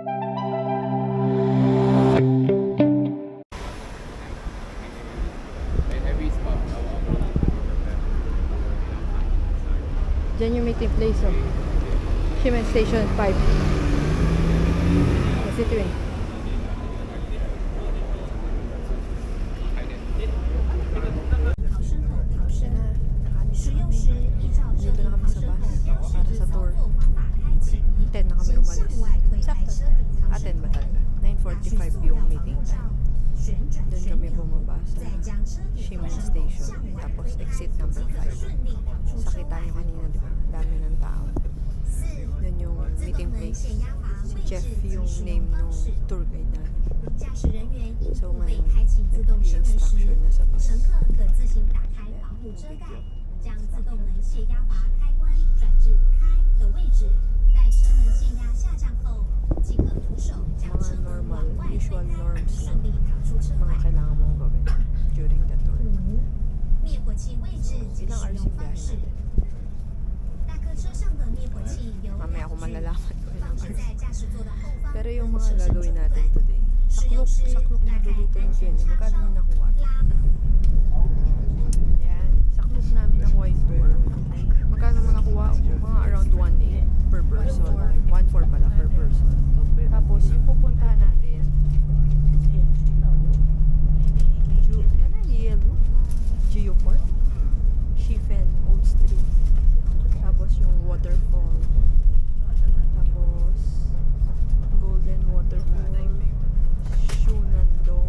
Diyan yung meeting place, oh. Shimen Station 5. Kasi ito eh. Dito na kami sa bus para sa tour. 10 na kami umalis. Sakto. 10 ba talaga? 9:45 yung meeting time. Doon kami bumaba sa Shimen Station. Tapos exit number 5. Sakita niyo kanina, di ba? Dami ng tao. Doon yung meeting place. Si Jeff yung name ng tour guide namin. So ngayon, nag-i-instruction na sa bus. Yeah. 将自动门泄压阀开关转至开的位置，待车门泄压下降后，即可徒手将车门往外推开，顺利逃出车外。 mga kailangan mong gawin during the tour. 灭火器位置及使用方式。大客车上的灭火器由 Mamaya ako malalaman ko 放 ilang 置在驾驶座的后方， Pero yung mga gagawin natin today, saklok na dito yung pin. Magkano mo nakuha? Yan, saklok namin nakuha yung tour. Magkano mo nakuha? Mga around 1.8 per person. 1.4 pala per person. Tapos yung pupuntahan natin, yan ang yellow. Geopark. Shifen, Old Street. Tapos yung waterfall. Tapos Golden Waterfall, Shunando,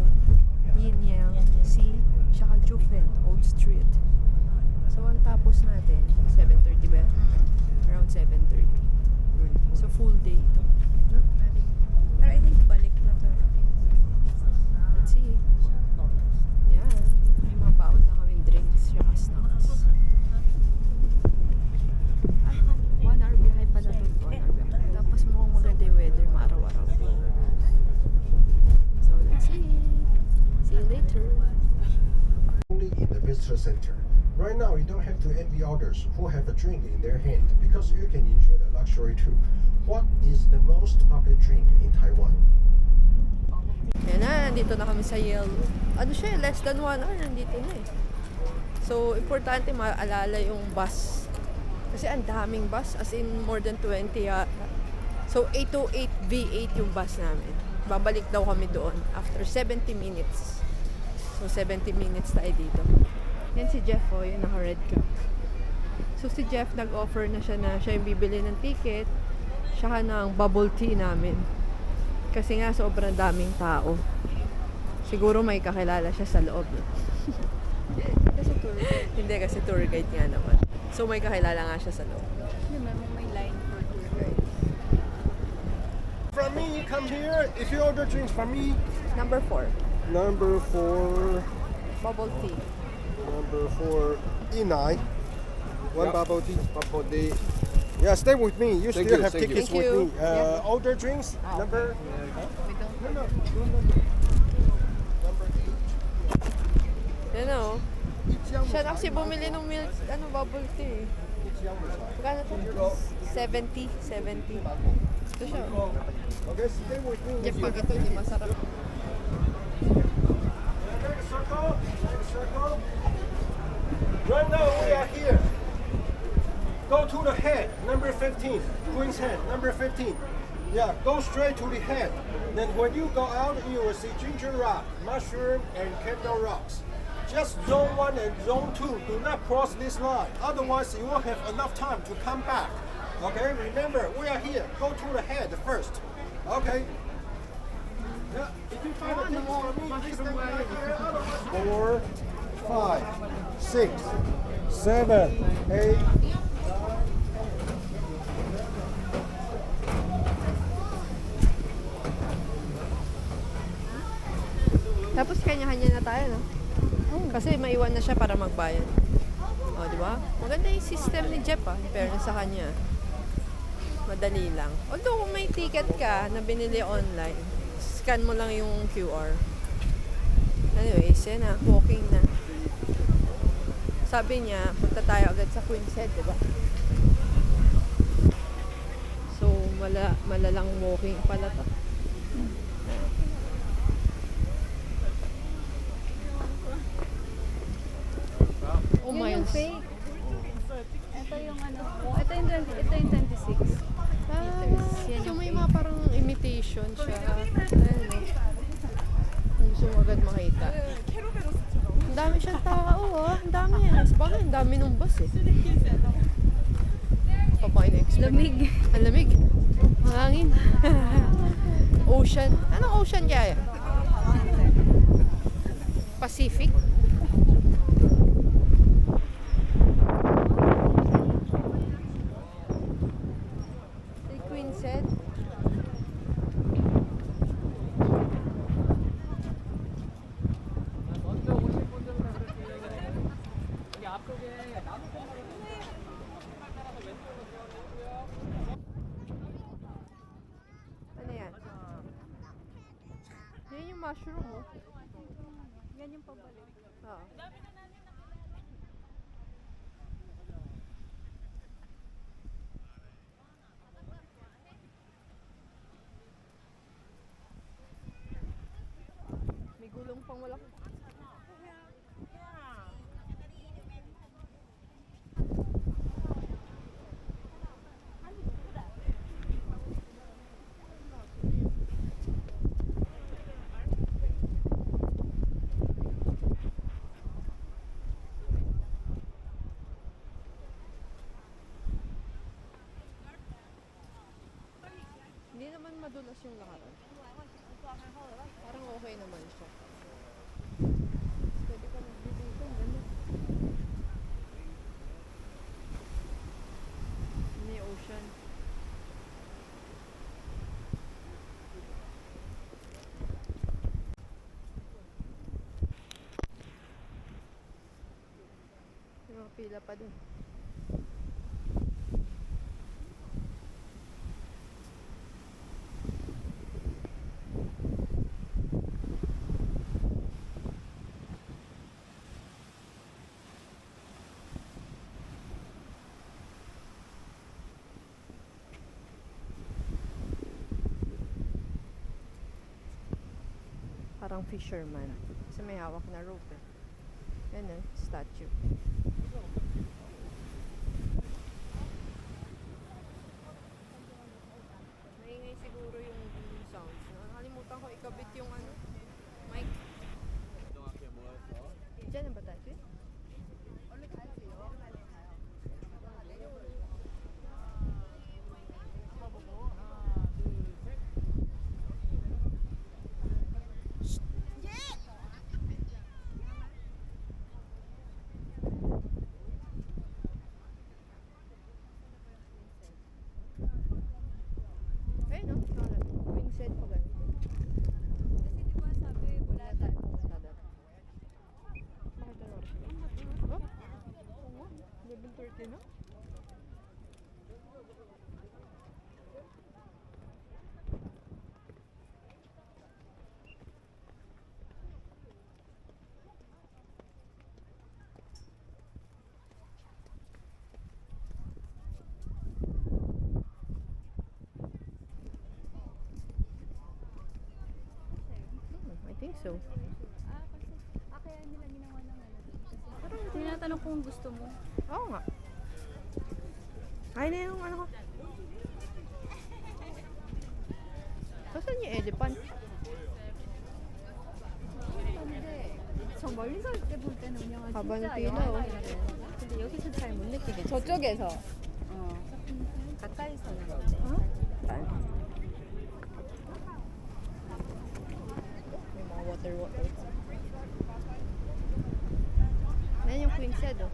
Yinyang, Sea, tsaka Jufen, Old Street. So ang tapos natin, 7:30 ba? Around 7:30. So full day ito. No? Pero I think balik na to. Let's see. Yan. May mga baon na kaming drinks, tsaka snacks. Ay, 1 hour biyahe pala to. 1 hour biyahe. Tapos mukhang maganda yung weather, maaraw-araw. So, let's see. See you later. Only in the visitor center. Right now, you don't have to envy others who have a drink in their hand because you can enjoy the luxury too. What is the most popular drink in Taiwan? Yan na, nandito na kami sa Yellow. Ano siya, less than 1 hour, nandito na eh. So, importante maalala yung bus. Kasi ang daming bus, as in more than 20 yata. So, 808 V8 yung bus namin. Babalik daw kami doon after 70 minutes. So, 70 minutes tayo dito. Yan si Jeff, oh, yung naka-red cap. So, si Jeff nag-offer na siya yung bibili ng ticket, tsaka ng bubble tea namin. Kasi nga, sobrang daming tao. Siguro may kakilala siya sa loob. Kasi tour guide. Hindi, kasi tour guide nga naman. So, may kakilala nga siya sa loob. May line for tour guide. From me, you come here. If you order drinks from me, Number 4, number 4, bubble tea. number 4, E9. One bubble tea. Yeah, stay with me. You still have tickets Thank with you. me. Order drinks, number. We don't. No. Number 8. Yan o. Siya na kasi bumili ng milk, bubble tea. Magkano to? 70. Ito siya. Okay, stay with me. Jeff, pag ito, hindi masarap. Circle. Right now we are here. Go to the head, number 15. Queen's head, number 15. Yeah, go straight to the head. Then when you go out, you will see ginger rock, mushroom, and candle rocks. Just zone 1 and zone 2. Do not cross this line. Otherwise, you won't have enough time to come back. Okay, remember, we are here. Go to the head first. Okay. Yeah, if you find a ticket for me, please stand back here. 4, 5, 6, 7, 8. Tapos kanya-kanya na tayo, no? Kasi maiwan na siya para magbayad. O, di ba? Maganda yung system ni Jeff, in fairness sa kanya. Madali lang. Although kung may ticket ka na binili online, scan mo lang yung QR. Anyways, yan na. Walking na. Sabi niya, punta tayo agad sa Queen's Head, di ba? So, malalang walking pala to. Oh, Yun yung miles. fake. Ito yung ano. Ito yung 26. Yan So yung may fake. mga parang imitation siya. Ayan, eh. Kung gusto mo agad makita. Ang dami siyang tao, ah. Ang dami yan. Sabagay, ang dami nung bus eh. Pa ba in-expect? Lamig. Ang lamig. Hangin. Ocean. Anong ocean kaya yan? Pacific? The Queen said. Ano yan? Yan yung mushroom, oh. Yan yung pabalik. Oo. May gulong pang malaki. Hindi naman madulas yung lakaran. Parang okay naman siya. Pwede ka mag-dito, ganda. May ocean. May mga pila pa dun. Parang fisherman. Kasi may hawak na rope eh. Yan eh, statue. Maingay siguro yung sounds. Nakalimutan ko ikabit yung ano, mic. Diyan na ba tayo? Ayun no, Queen said pa ganito. Kasi di ba sabi wala tayo. Pumunta doon. Bakit ano oras ba? Oh? Oo nga, 11:30 na? I think so. Kaya nila ginawa ng ano. Parang tinatanong kung gusto mo. Oo nga. Ay na yung ano ko. Saan yung elephant? 저 멀리서 있을 때 볼 때는 운영하기 가방에 진짜 끼나? 영화가 있는데 근데 여기서 잘 못 느끼겠지. 저쪽에서 가까이서는 May mga water. Yan yung Queen said, oh.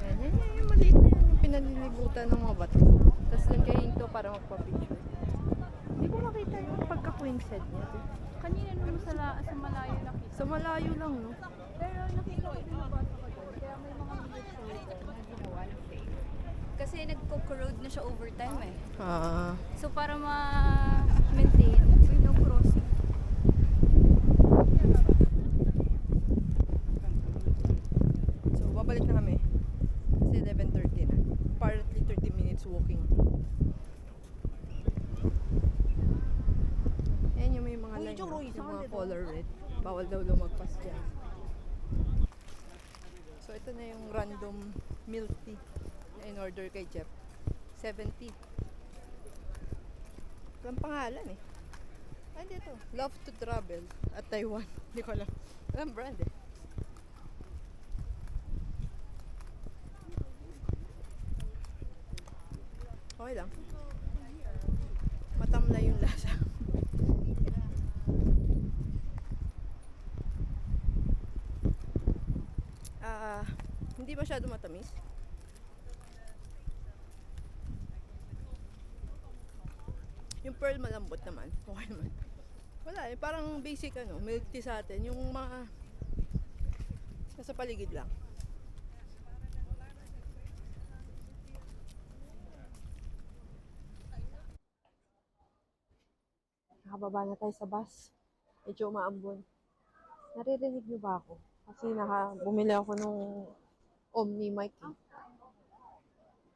Yan yung maliit na yan. Yung pinalilibutan ng mga bato. Tapos doon kayo hinto para magpa-picture. Hindi ko makita yung pagka-Queen said niya. kanina nung sa malayo nakita. Sa malayo lang, no? Pero nakita ko din na bata ko doon. Kaya may mga military doon na ginawa ng fake. Kasi nagko-corrode na siya over time eh. So para ma-maintain, window crossing. So, babalik na kami. Kasi 11:30 na. Partly 30 minutes walking. yung mga color red. Bawal daw lumagpas dyan. So, ito na yung random milk tea na in-order kay Jeff. 70. Walang pangalan eh. Ah, dito. Love to travel at Taiwan. Hindi ko alam. Walang brand eh. Okay lang. Matamlay yung lasa. Hindi masyado matamis. Yung pearl malambot naman. Okay naman. Wala eh. Parang basic milk tea sa atin. Yung mga nasa paligid lang. Nakababa na tayo sa bus. Medyo umaambon. Naririnig niyo ba ako? Kasi bumili ako nung Omni mic.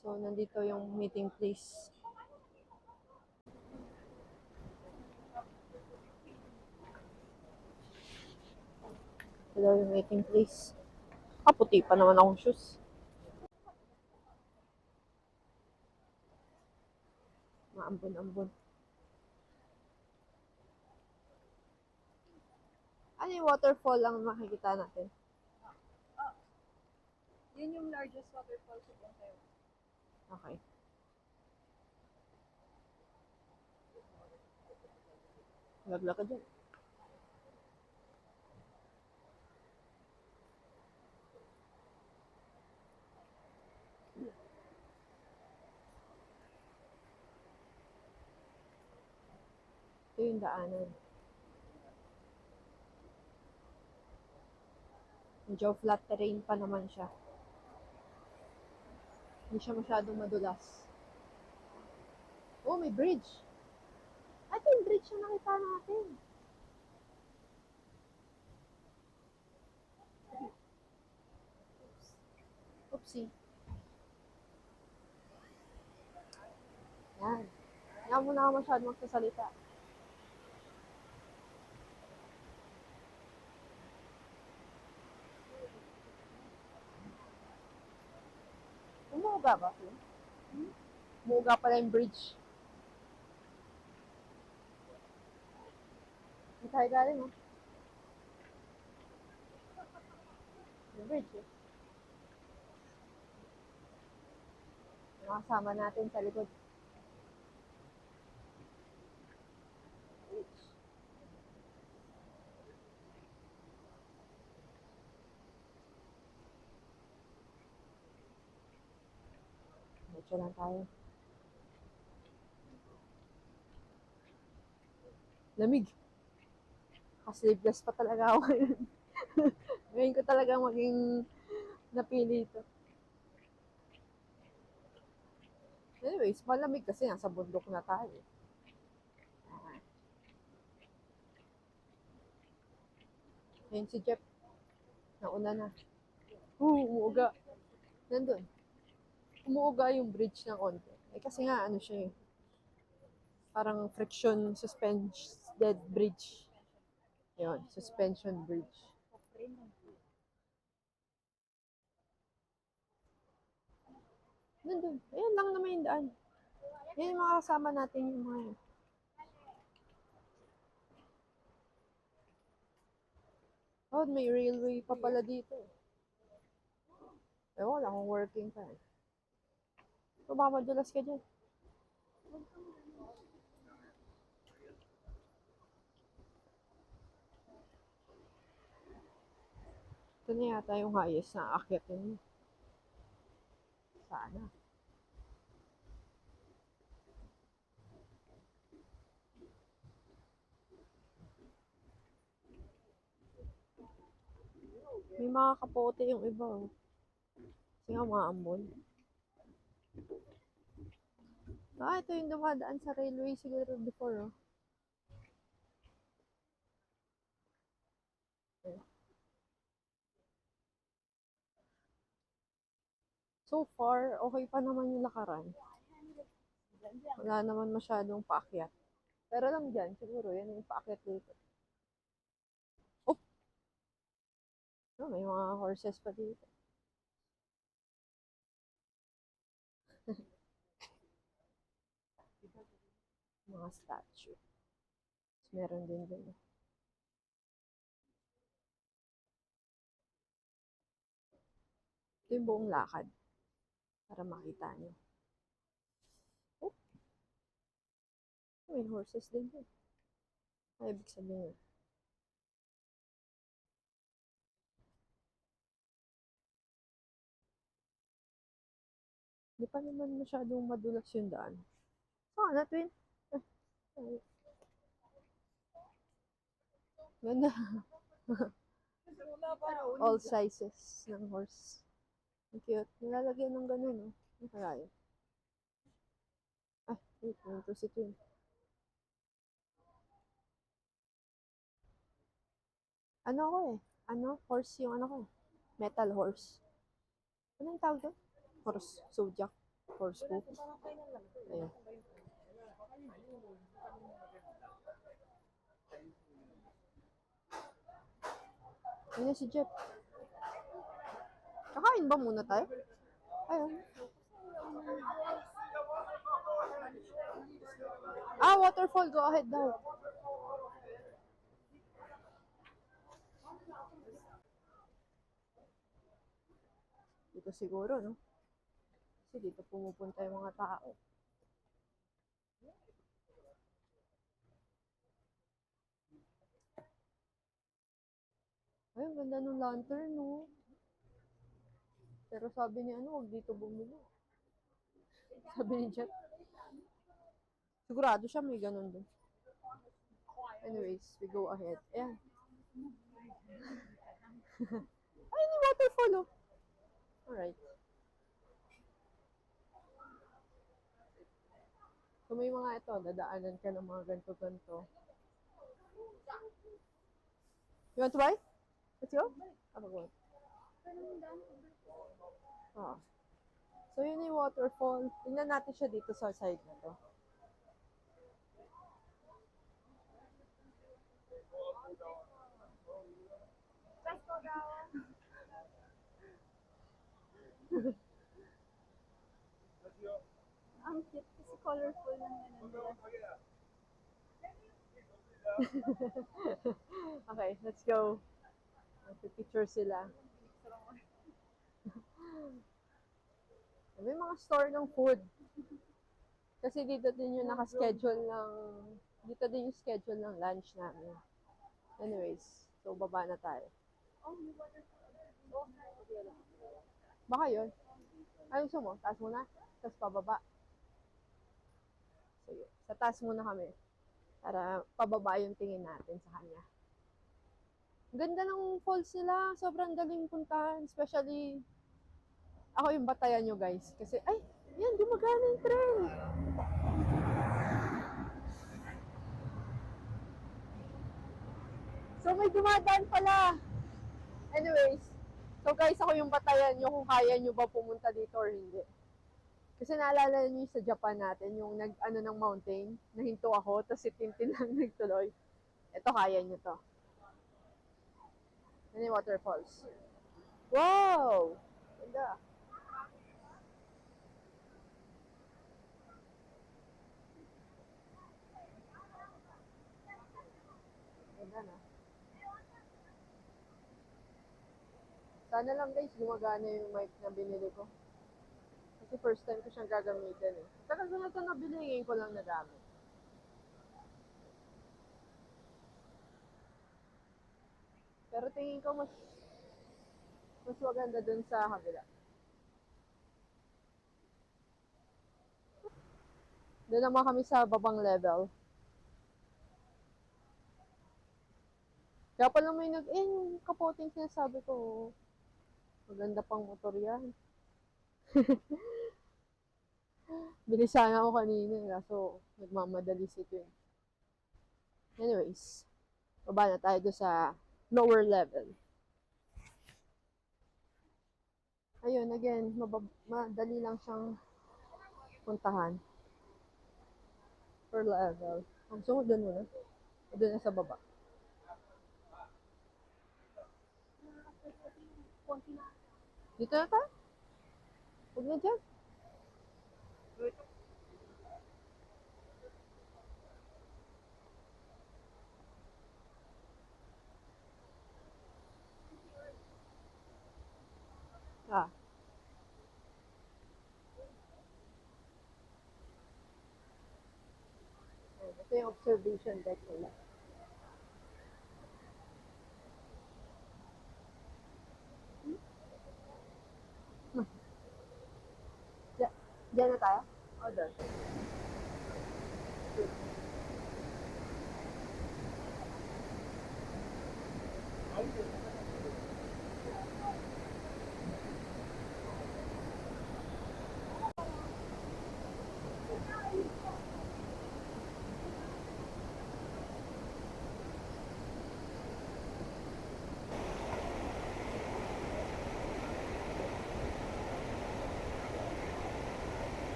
So, nandito yung meeting place. Ito yung meeting place. Puti pa naman akong shoes. Maambon-ambon. Ano yung waterfall lang makikita natin? Yun yung largest waterfall sa buong Taiwan. Okay. Lagla ka dyan. Ito yung daanan. Medyo flat terrain pa naman siya. Hindi siya masyadong madulas. Oh, may bridge. Ito yung bridge na nakita natin. Oopsie. Yan. Yan mo na ako masyadong magsasalita. Umuuga ba? Umuuga pala yung bridge. Hindi tayo galing, oh. Yung bridge, eh. Yung kasama natin sa likod. Bridge. Medyo lang tayo. Lamig. Sleeveless pa talaga ako ngayon. Ngayon ko talaga maging napili ito. Anyways, malamig kasi nasa bundok na tayo. Ayun si Jeff. Nauna na. Umuuga. Nandun. Umuuga yung bridge ng konti. Kasi nga, siya eh. Parang friction suspended bridge. Yun, suspension bridge. Nandun. Ayan lang naman yung daan. Yan yung mga kasama natin yung mga yun. Oh, may railway pa pala dito. Wala akong working pa. So, baka madulas ka dyan. Ito na yata yung highest na aakyatin mo. Sana. May mga kapote yung iba. Oh. Kasi nga mga ambon. Ito yung dumadaan sa railway siguro before. Oh. So far, okay pa naman yung lakaran. Wala naman masyadong paakyat. Pero lang dyan, siguro, yan yung paakyat dito. Oh! Oh, may mga horses pa dito. Mga statue. Tapos meron din dun. Ito yung buong lakad. Para makita nyo. Oh! May horses din dun. Ay, ibig sabihin. Hindi pa naman masyadong madulas yung daan. Na, twin. Ay. Ganda. All sizes ng horse. Ang cute. Nilalagyan ng ganun, no? Ang kaya. Ay, wait. Ito si twin. Ano ako eh? Horse yung ano ko eh. Metal horse. Ano yung tawag doon? Horse. Zodiac. Horse ko. Ayun. Ayun na si Jeff. Kakain ba muna tayo? Ayun. Waterfall. Go ahead daw. Dito siguro, no? Kasi dito pumupunta yung mga tao. Ay, ang ganda ng lantern, no? Pero sabi ni huwag dito bumili. Sabi ni Jeff. Sigurado siya may ganun din. Anyways, we go ahead. Ayan. Ay, ni waterfall, oh. Alright. So, may mga ito, dadaanan ka ng mga ganto-ganto. You want to buy? Let's go? Go. So, yun yung waterfall. Tingnan natin siya dito sa side na to. Ang cute kasi colorful lang yan. Okay, let's go. Picture sila. May mga store ng food. Kasi dito din yung naka-schedule dito din yung schedule ng lunch namin. Anyways, so baba na tayo. Baka yun. Ay, gusto mo? Taas muna. Tapos pababa. Sige. Sa taas muna kami. Para pababa yung tingin natin sa kanya. Ganda ng falls nila. Sobrang daling puntahan. Especially, ako yung batayan nyo guys. Kasi, ay, yan, gumagana yung tren. So, may dumadaan pala. Anyways, so guys, ako yung batayan nyo kung kaya nyo ba pumunta dito or hindi. Kasi naalala nyo sa Japan natin, yung nag-ano ng mountain, nahinto ako, tapos si Tintin lang nagtuloy. Ito, kaya nyo to. Yan yung waterfalls. Wow! Ganda. Ganda na. Sana lang guys, gumagana yung mic na binili ko. Kasi first time ko siyang gagamitin eh. Tagal ko na ito nabili, ngayon ko lang nagamit. Pero tingin ko mas maganda dun sa kabila. Doon naman kami sa babang level. Kaya pala may yung kapoting sinasabi ko, maganda pang motor yan. Bilisan ako kanina, kaso nagmamadali si Twin. Anyways, baba na tayo doon sa lower level. Ayun, again, madali lang siyang puntahan per level. Gusto mo doon muna? O doon na sa baba? Dito na tayo? Huwag na dyan. Ah. Ito yung observation deck nila. Diyan na tayo? O doon?